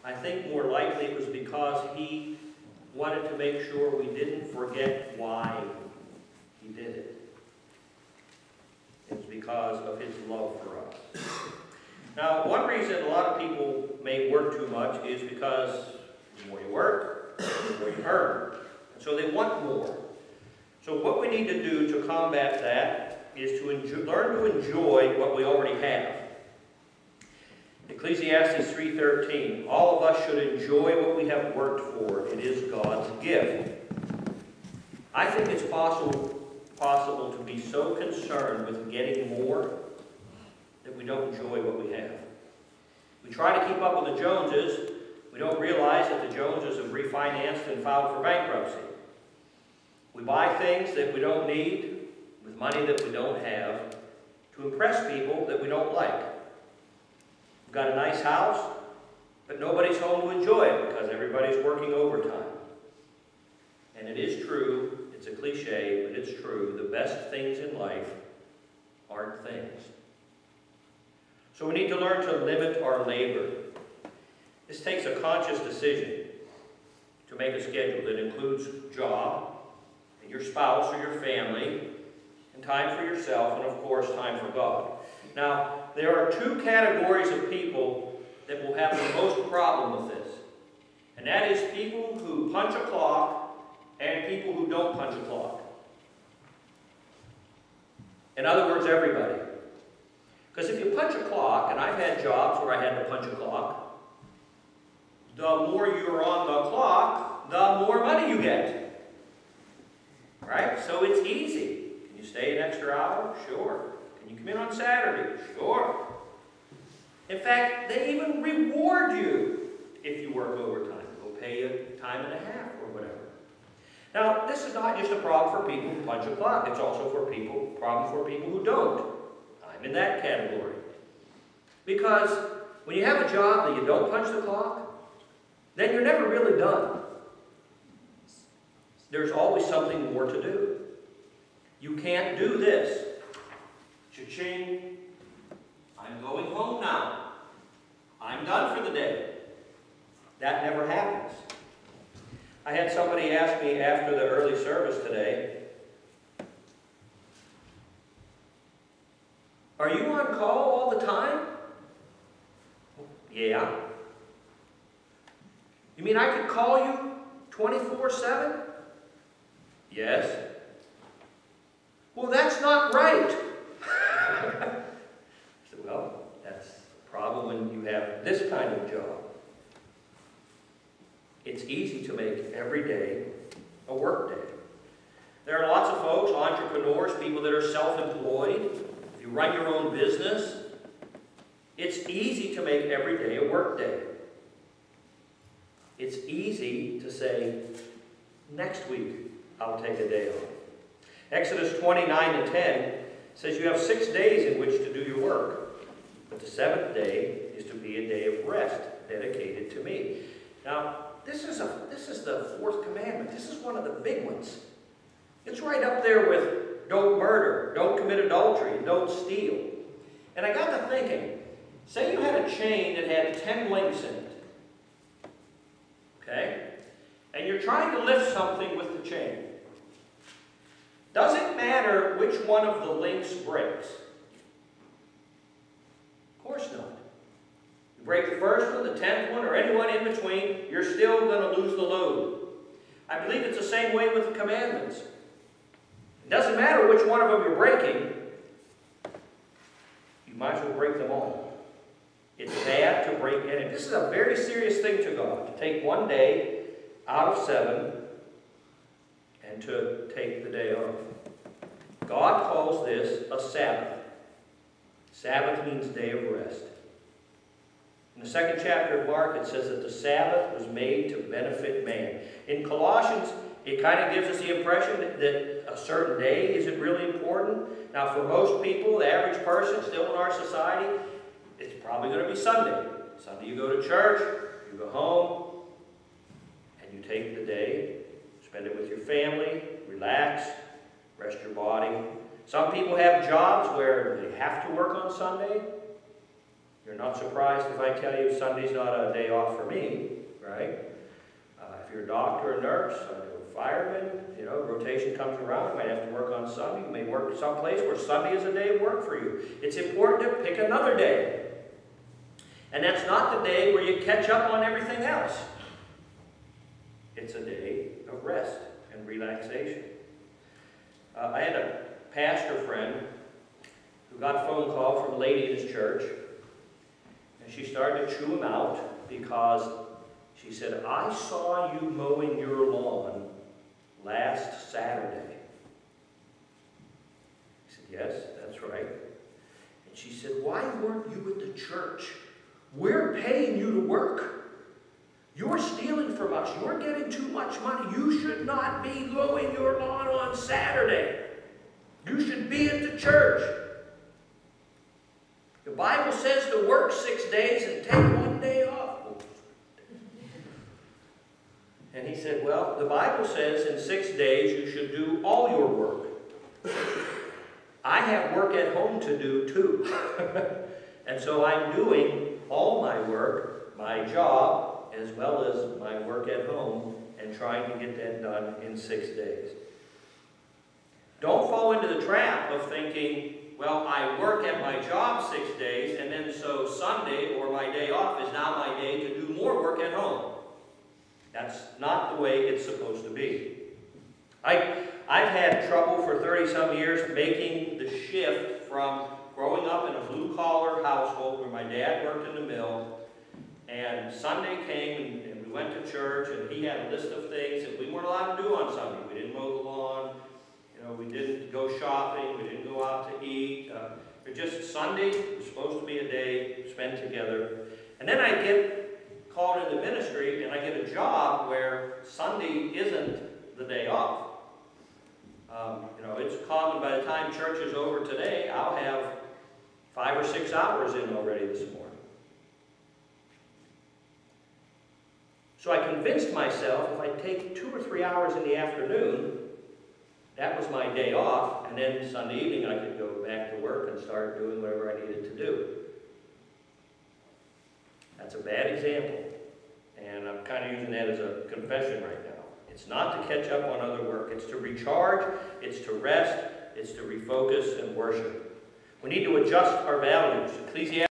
I think more likely it was because he wanted to make sure we didn't forget why he did it. It's because of his love for us. Now, one reason a lot of people may work too much is because the more you work, the more you earn. And so they want more. So what we need to do to combat that is to learn to enjoy what we already have. Ecclesiastes 3:13, all of us should enjoy what we have worked for. It is God's gift. I think it's possible to be so concerned with getting more that we don't enjoy what we have. We try to keep up with the Joneses. We don't realize that the Joneses have refinanced and filed for bankruptcy. We buy things that we don't need with money that we don't have to impress people that we don't like. We've got a nice house, but nobody's home to enjoy it because everybody's working overtime. And it is true, it's a cliche, but it's true, the best things in life aren't things. So we need to learn to limit our labor. This takes a conscious decision to make a schedule that includes job, and your spouse or your family, and time for yourself, and of course time for God. Now, there are two categories of people that will have the most problem with this. And that is people who punch a clock and people who don't punch a clock. In other words, everybody. Because if you punch a clock, and I've had jobs where I had to punch a clock, the more you're on the clock, the more money you get. Right? So it's easy. Can you stay an extra hour? Sure. Can you come in on Saturday? Sure. In fact, they even reward you if you work overtime. They'll pay you time and a half or whatever. Now, this is not just a problem for people who punch a clock. It's also a problem for people who don't. I'm in that category. Because when you have a job that you don't punch the clock, then you're never really done. There's always something more to do. You can't do this. Cha-ching. I'm going home now. I'm done for the day. That never happens. I had somebody ask me after the early service today, are you on call all the time? Yeah. You mean I could call you 24/7? Yes. Well, that's not right. So, well, that's the problem when you have this kind of job. It's easy to make every day a work day. There are lots of folks, entrepreneurs, people that are self-employed. If you run your own business, it's easy to make every day a work day. It's easy to say, next week I'll take a day off. Exodus 29:10 says you have 6 days in which to do your work, but the 7th day is to be a day of rest dedicated to me. Now, this is the 4th commandment. This is one of the big ones. It's right up there with don't murder, don't commit adultery, and don't steal. And I got to thinking, say you had a chain that had 10 links in it. Okay? And you're trying to lift something with the chain. Does it matter which one of the links breaks? Of course not. You break the first one, the 10th one, or any one in between, you're still going to lose the load. I believe it's the same way with the commandments. It doesn't matter which one of them you're breaking, you might as well break them all. It's bad to break any. This is a very serious thing to God, to take one day out of 7 and to take the day off. God calls this a Sabbath. Sabbath means day of rest. In the 2nd chapter of Mark, it says that the Sabbath was made to benefit man. In Colossians, it kind of gives us the impression that a certain day isn't really important. Now, for most people, the average person still in our society, it's probably going to be Sunday. Sunday you go to church, you go home, and you take the day, spend it with your family, relax, rest your body. Some people have jobs where they have to work on Sunday. You're not surprised if I tell you Sunday's not a day off for me, right? If you're a doctor or nurse, or a fireman, rotation comes around, you might have to work on Sunday. You may work someplace where Sunday is a day of work for you. It's important to pick another day. And that's not the day where you catch up on everything else. It's a day of rest and relaxation. I had a pastor friend who got a phone call from a lady in his church, and she started to chew him out because she said, "I saw you mowing your lawn last Saturday." He said, "Yes, that's right." And she said, "Why weren't you at the church? We're paying you to work. You're stealing from us. You're getting too much money. You should not be mowing your lawn on Saturday. You should be at the church. The Bible says to work 6 days and take 1 day off." And he said, "Well, the Bible says in 6 days you should do all your work. I have work at home to do too." And so I'm doing all my work, my job, as well as my work at home, and trying to get that done in 6 days. Don't fall into the trap of thinking, well, I work at my job 6 days, and then so Sunday or my day off is now my day to do more work at home. That's not the way it's supposed to be. I've had trouble for 30-some years making the shift from growing up in a blue-collar household where my dad worked in the mill, and Sunday came and we went to church, and he had a list of things that we weren't allowed to do on Sunday. We didn't mow the lawn, we didn't go shopping, we didn't go out to eat. Sunday was supposed to be a day spent together. And then I get called into ministry, and I get a job where Sunday isn't the day off. It's common by the time church is over today, I'll have 5 or 6 hours in already this morning. So I convinced myself if I take 2 or 3 hours in the afternoon, that was my day off, and then Sunday evening I could go back to work and start doing whatever I needed to do. That's a bad example, and I'm kind of using that as a confession right now. It's not to catch up on other work. It's to recharge, it's to rest, it's to refocus and worship. We need to adjust our values. Ecclesiastes